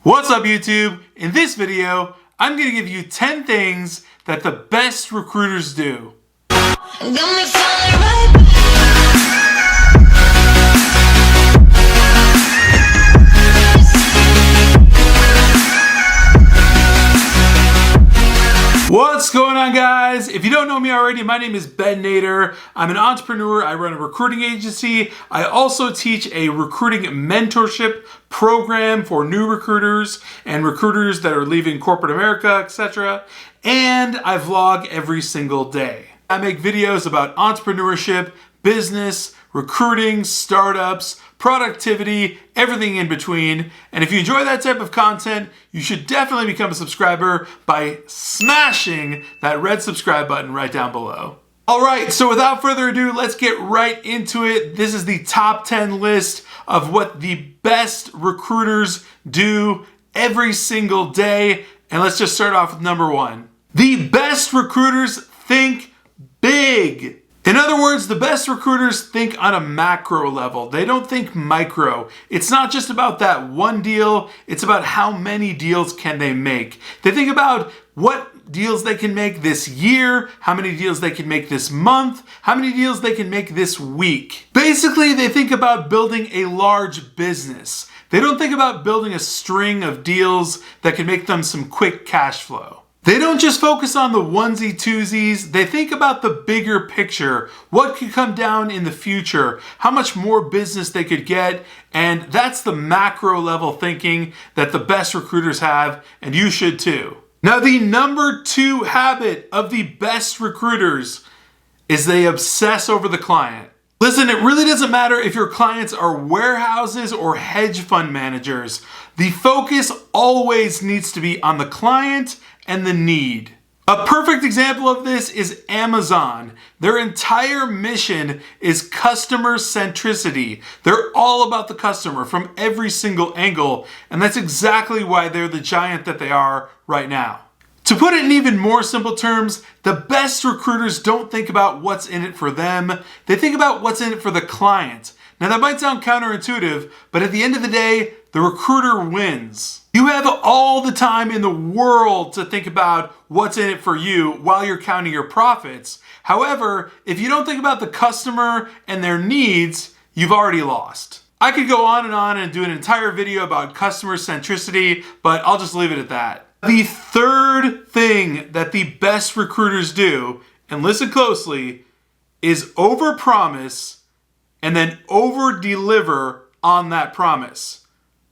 What's up, YouTube? In this video, I'm going to give you 10 things that the best recruiters do. What's going on, guys? If you don't know me already, my name is Ben Nader. I'm an entrepreneur. I run a recruiting agency. I also teach a recruiting mentorship program for new recruiters and recruiters that are leaving corporate America, etc. And I vlog every single day. I make videos about entrepreneurship, business, recruiting, startups, productivity, everything in between. And if you enjoy that type of content, you should definitely become a subscriber by smashing that red subscribe button right down below. All right, so without further ado, let's get right into it. This is the top 10 list of what the best recruiters do every single day. And let's just start off with number 1. The best recruiters think big. In other words, the best recruiters think on a macro level. They don't think micro. It's not just about that one deal. It's about how many deals can they make. They think about what deals they can make this year, how many deals they can make this month, how many deals they can make this week. Basically, they think about building a large business. They don't think about building a string of deals that can make them some quick cash flow. They don't just focus on the onesie twosies, they think about the bigger picture, what could come down in the future, how much more business they could get, and that's the macro level thinking that the best recruiters have, and you should too. Now, the number 2 habit of the best recruiters is they obsess over the client. Listen, it really doesn't matter if your clients are warehouses or hedge fund managers. The focus always needs to be on the client and the need. A perfect example of this is Amazon. Their entire mission is customer centricity. They're all about the customer from every single angle, and that's exactly why they're the giant that they are right now. To put it in even more simple terms, the best recruiters don't think about what's in it for them. They think about what's in it for the client. Now, that might sound counterintuitive, but at the end of the day, the recruiter wins. You have all the time in the world to think about what's in it for you while you're counting your profits. However, if you don't think about the customer and their needs, you've already lost. I could go on and do an entire video about customer centricity, but I'll just leave it at that. The third thing that the best recruiters do, and listen closely, is overpromise and then over-deliver on that promise.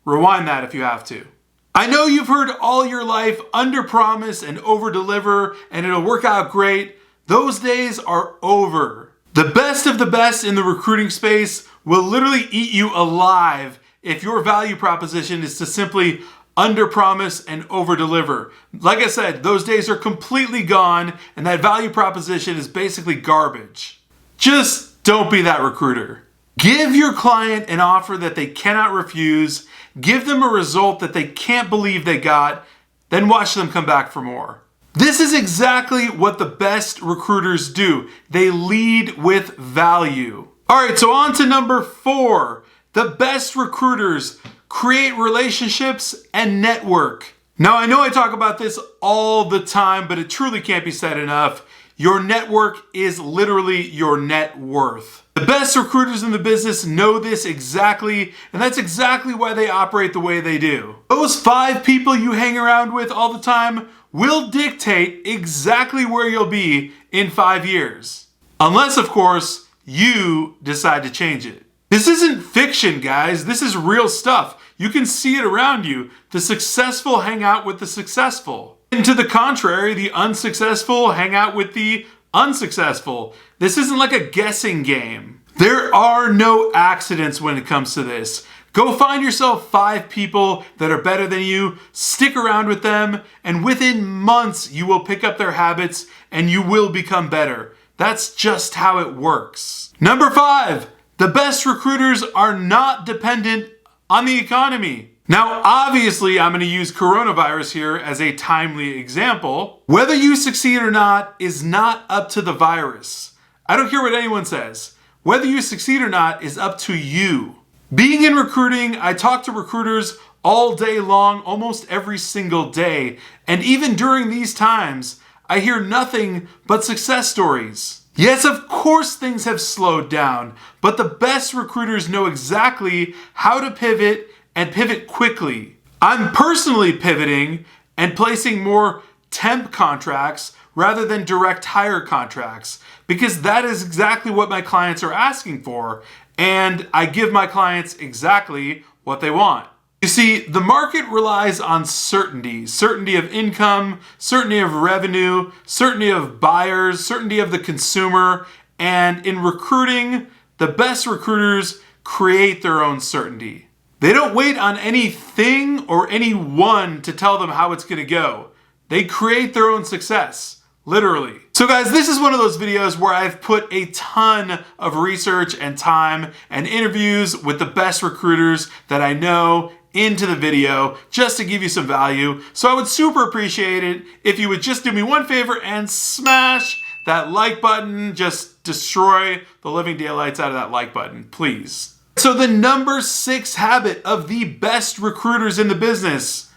Rewind that if you have to. I know you've heard all your life under-promise and over-deliver and it'll work out great. Those days are over. The best of the best in the recruiting space will literally eat you alive if your value proposition is to simply under-promise and over-deliver. Like I said, those days are completely gone and that value proposition is basically garbage. Just don't be that recruiter. Give your client an offer that they cannot refuse. Give them a result that they can't believe they got. Then watch them come back for more. This is exactly what the best recruiters do. They lead with value. All right, so on to number 4. The best recruiters create relationships and network. Now, I know I talk about this all the time, but it truly can't be said enough. Your network is literally your net worth. The best recruiters in the business know this exactly, and that's exactly why they operate the way they do. Those 5 people you hang around with all the time will dictate exactly where you'll be in 5 years. Unless, of course, you decide to change it. This isn't fiction, guys. This is real stuff. You can see it around you. The successful hang out with the successful. And to the contrary, the unsuccessful hang out with the unsuccessful. This isn't like a guessing game. There are no accidents when it comes to this. Go find yourself 5 people that are better than you, stick around with them, and within months you will pick up their habits and you will become better. That's just how it works. Number 5, the best recruiters are not dependent on the economy. Now, obviously, I'm going to use coronavirus here as a timely example. Whether you succeed or not is not up to the virus. I don't care what anyone says. Whether you succeed or not is up to you. Being in recruiting, I talk to recruiters all day long, almost every single day. And even during these times, I hear nothing but success stories. Yes, of course things have slowed down, but the best recruiters know exactly how to pivot and pivot quickly. I'm personally pivoting and placing more temp contracts rather than direct hire contracts because that is exactly what my clients are asking for, and I give my clients exactly what they want. You see, the market relies on certainty. Certainty of income, certainty of revenue, certainty of buyers, certainty of the consumer. And in recruiting, the best recruiters create their own certainty. They don't wait on anything or anyone to tell them how it's going to go. They create their own success, literally. So guys, this is one of those videos where I've put a ton of research and time and interviews with the best recruiters that I know into the video just to give you some value. So I would super appreciate it if you would just do me one favor and smash that like button. Just destroy the living daylights out of that like button, please. So the number 6 habit of the best recruiters in the business,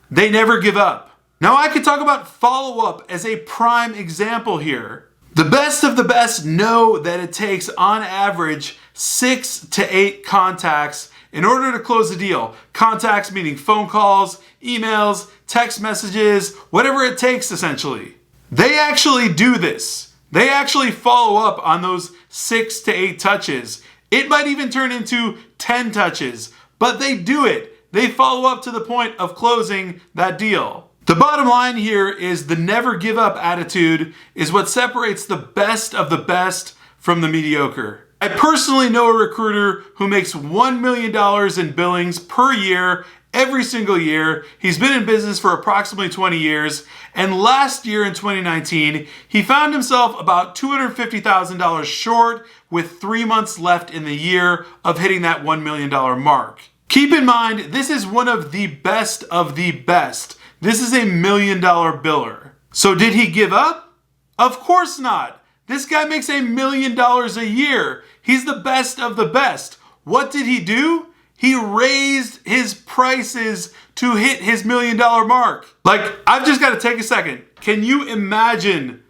they never give up. Now I could talk about follow-up as a prime example here. The best of the best know that it takes on average 6 to 8 contacts in order to close a deal. Contacts meaning phone calls, emails, text messages, whatever it takes essentially. They actually do this. They actually follow up on those 6 to 8 touches. It might even turn into 10 touches, but they do it. They follow up to the point of closing that deal. The bottom line here is the never give up attitude is what separates the best of the best from the mediocre. I personally know a recruiter who makes $1 million in billings per year, every single year. He's been in business for approximately 20 years. And last year in 2019, he found himself about $250,000 short with 3 months left in the year of hitting that $1 million mark. Keep in mind, this is one of the best of the best. This is a $1 million biller. So did he give up? Of course not. This guy makes $1 million a year. He's the best of the best. What did he do? He raised his prices to hit his $1 million mark. Like, I've just got to take a second. Can you imagine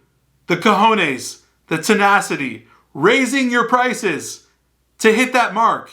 the cojones, the tenacity, raising your prices to hit that mark?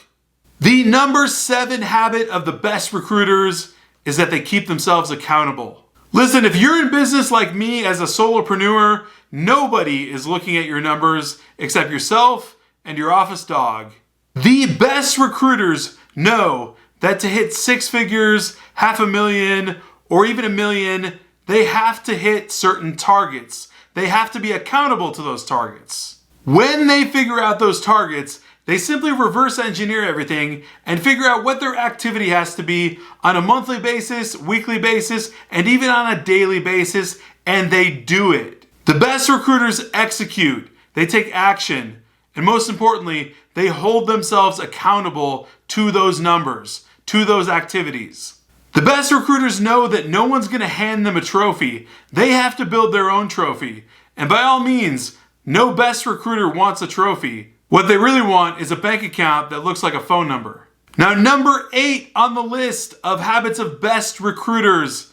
The number 7 habit of the best recruiters is that they keep themselves accountable. Listen, if you're in business like me as a solopreneur, nobody is looking at your numbers except yourself and your office dog. The best recruiters know that to hit 6 figures, $500,000, or even $1 million, they have to hit certain targets. They have to be accountable to those targets. When they figure out those targets, they simply reverse engineer everything and figure out what their activity has to be on a monthly basis, weekly basis, and even on a daily basis, and they do it. The best recruiters execute, they take action, and most importantly, they hold themselves accountable to those numbers, to those activities. The best recruiters know that no one's going to hand them a trophy. They have to build their own trophy. And by all means, no best recruiter wants a trophy. What they really want is a bank account that looks like a phone number. Now, number 8 on the list of habits of best recruiters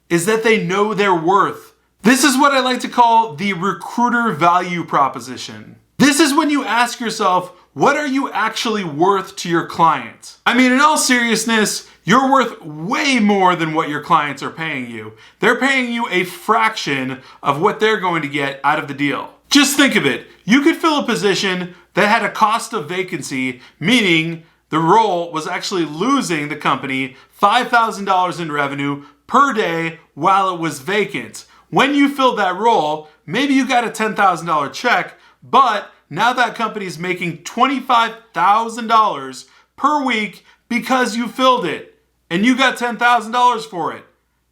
is that they know their worth. This is what I like to call the recruiter value proposition. This is when you ask yourself, what are you actually worth to your client? I mean, in all seriousness, you're worth way more than what your clients are paying you. They're paying you a fraction of what they're going to get out of the deal. Just think of it. You could fill a position that had a cost of vacancy, meaning the role was actually losing the company $5,000 in revenue per day while it was vacant. When you filled that role, maybe you got a $10,000 check, but now that company's making $25,000 per week because you filled it and you got $10,000 for it.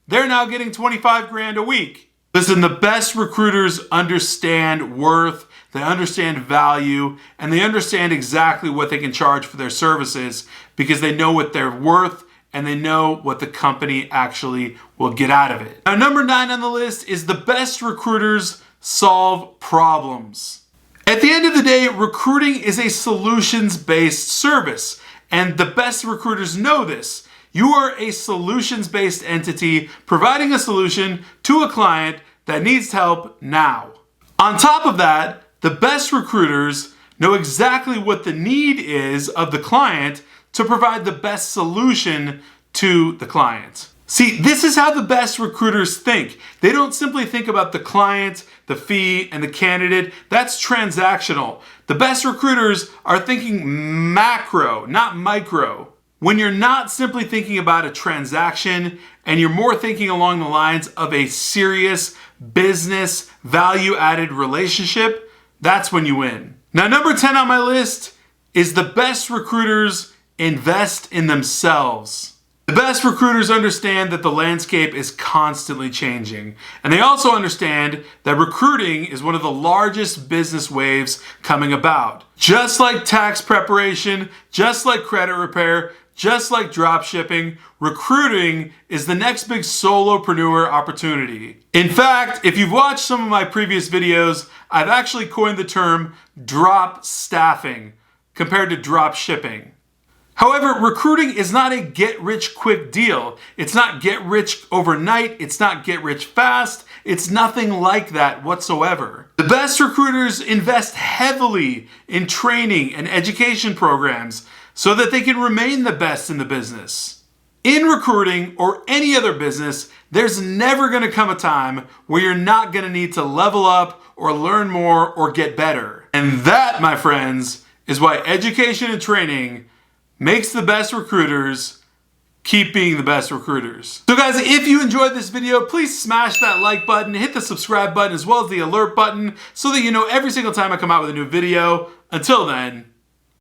They're now getting 25 grand a week. Listen, the best recruiters understand worth, they understand value, and they understand exactly what they can charge for their services because they know what they're worth and they know what the company actually will get out of it. Now, number 9 on the list is the best recruiters solve problems. At the end of the day, recruiting is a solutions-based service, and the best recruiters know this. You are a solutions-based entity providing a solution to a client that needs help now. On top of that, the best recruiters know exactly what the need is of the client to provide the best solution to the client. See, this is how the best recruiters think. They don't simply think about the client, the fee, and the candidate. That's transactional. The best recruiters are thinking macro, not micro. When you're not simply thinking about a transaction and you're more thinking along the lines of a serious business value-added relationship, that's when you win. Now, number 10 on my list is the best recruiters invest in themselves. The best recruiters understand that the landscape is constantly changing, and they also understand that recruiting is one of the largest business waves coming about. Just like tax preparation, just like credit repair, just like drop shipping, recruiting is the next big solopreneur opportunity. In fact, if you've watched some of my previous videos, I've actually coined the term drop staffing compared to drop shipping. However, recruiting is not a get-rich-quick deal. It's not get rich overnight. It's not get rich fast. It's nothing like that whatsoever. The best recruiters invest heavily in training and education programs so that they can remain the best in the business. In recruiting or any other business, there's never going to come a time where you're not going to need to level up or learn more or get better. And that, my friends, is why education and training makes the best recruiters keep being the best recruiters. So guys, if you enjoyed this video, please smash that like button, hit the subscribe button as well as the alert button so that you know every single time I come out with a new video. Until then,